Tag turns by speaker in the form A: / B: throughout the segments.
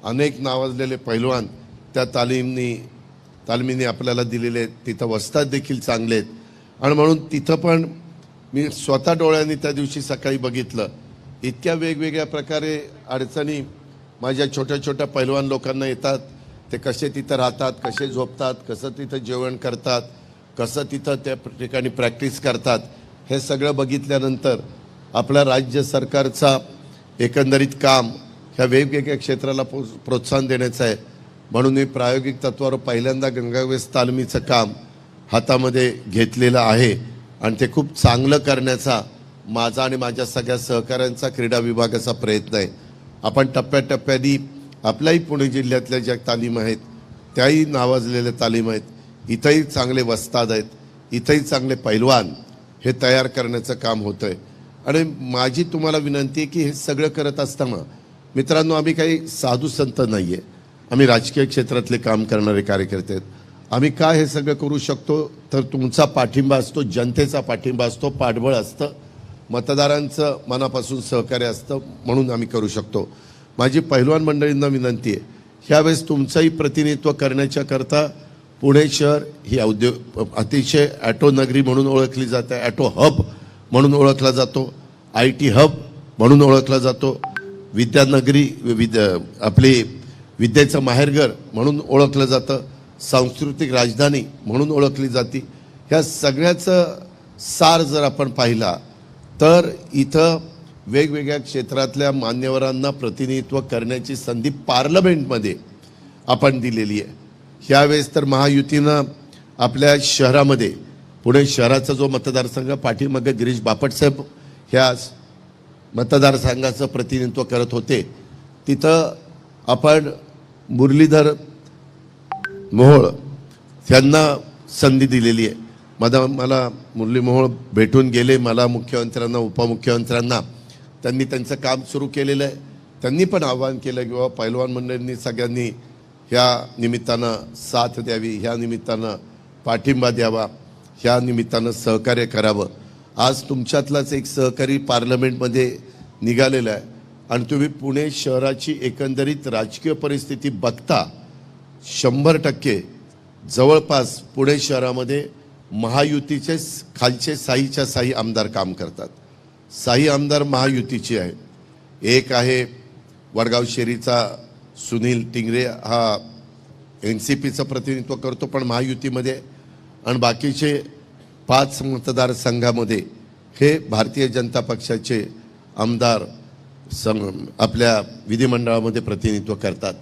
A: अनेक नावाजलेले पैलवान त्या तालमीने आपल्याला दिलेले, तिथं वस्ताद देखील चांगले आहेत. आणि म्हणून तिथं पण मी स्वतः डोळ्यांनी त्या दिवशी सकाळी बघितलं. इतक्या वेगवेगळ्या प्रकारे अडचणी माझ्या छोट्या छोट्या पैलवान लोकांना येतात. ते कसे तिथं राहतात, कसे झोपतात, कसं तिथं जेवण करतात, कसं तिथं त्या ठिकाणी प्रॅक्टिस करतात, हे सगळं बघितल्यानंतर आपल्या राज्य सरकारचा एकंदरीत काम ह्या वेगवेगळ्या क्षेत्राला प्रोत्साहन देण्याचं आहे. म्हणून मी प्रायोगिक तत्त्वावर पहिल्यांदा गंगावेस तालमीचं काम हातामध्ये घेतलेलं आहे आणि ते खूप चांगलं करण्याचा माझा आणि माझ्या सगळ्या सहकाऱ्यांचा क्रीडा विभागाचा प्रयत्न आहे. आपण टप्प्याटप्प्याने आपल्याही पुणे जिल्ह्यातल्या ज्या तालीम आहेत त्याही नावाजलेल्या तालीम आहेत, इथंही चांगले वस्ताद आहेत, इथंही चांगले पैलवान हे तयार करण्याचं काम होतं आहे. आणि माझी तुम्हाला विनंती आहे की हे सगळं करत असताना मित्रांनो, आम्ही काही साधू संत नाही आहे, आम्ही राजकीय क्षेत्रातले काम करणारे कार्यकर्ते आहेत. आम्ही काय हे सगळं करू शकतो तर तुमचा पाठिंबा असतो, जनतेचा पाठिंबा असतो, पाठबळ असतं, मतदारांचं मनापासून सहकार्य असतं, म्हणून आम्ही करू शकतो. माझी पैलवान मंडळींना विनंती आहे, ह्यावेळेस तुमचंही प्रतिनिधित्व करण्याच्या करता पुणे शहर ही अतिशय ॲटो नगरी म्हणून ओळखली जाते, ॲटो हब म्हणून ओळखला जातो, IT हब म्हणून ओळखला जातो, विद्यानगरी आपली विद्येचं माहेरघर म्हणून ओळखलं जातं, सांस्कृतिक राजधानी म्हणून ओळखली जाते. ह्या सगळ्याचं सार जर आपण पाहिला तर इथं वेगवेगळ्या क्षेत्रातल्या मान्यवरांना प्रतिनिधित्व करण्याची संधी पार्लमेंटमध्ये आपण दिलेली आहे. ह्यावेळेस तर महायुतीनं आपल्या शहरामध्ये पुणे शहराचा जो मतदारसंघ पाठीमागे गिरीश बापटसाहेब ह्या मतदारसंघाचं प्रतिनिधित्व करत होते, तिथं आपण मुरलीधर मोहोळ त्यांना संधी दिलेली आहे. मला मुरली मोहोळ भेटून गेले, मला मुख्यमंत्र्यांना उपमुख्यमंत्र्यांना त्यांनी त्यांचं काम सुरू केलेलं आहे. त्यांनी पण आवाहन केलं की बाबा पैलवान मंडळींनी सगळ्यांनी ह्या निमित्तानं साथ द्यावी, ह्या निमित्तानं पाठिंबा द्यावा, ह्या निमित्तानं सहकार्य करावं. आज तुमच्यातलाच एक सहकारी पार्लमेंटमध्ये निघालेला आहे आणि तुम्ही पुणे शहराची एकंदरीत राजकीय परिस्थिती बघता 100% जवळपास पुणे शहरामध्ये महायुतीचे खालचे साहीच्या साही आमदार काम करतात. साही आमदार महायुतीचे आहे. एक आहे वडगाव शेरीचा सुनील टिंगरे, हा NCPचं प्रतिनिधित्व करतो पण महायुतीमध्ये, आणि बाकीचे 5 मतदारसंघामध्ये हे भारतीय जनता पक्षाचे आमदार आपल्या विधिमंडळामध्ये प्रतिनिधित्व करतात.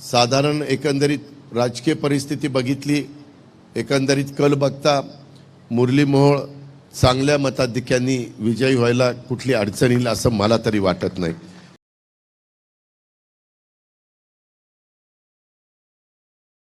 A: साधारण एकंदरीत राजकीय परिस्थिती बघितली, एकंदरीत कल बघता मुरली मोहोळ चांगल्या मताधिक्यांनी विजयी व्हायला कुठली अडचण येईल असं मला तरी वाटत नाही.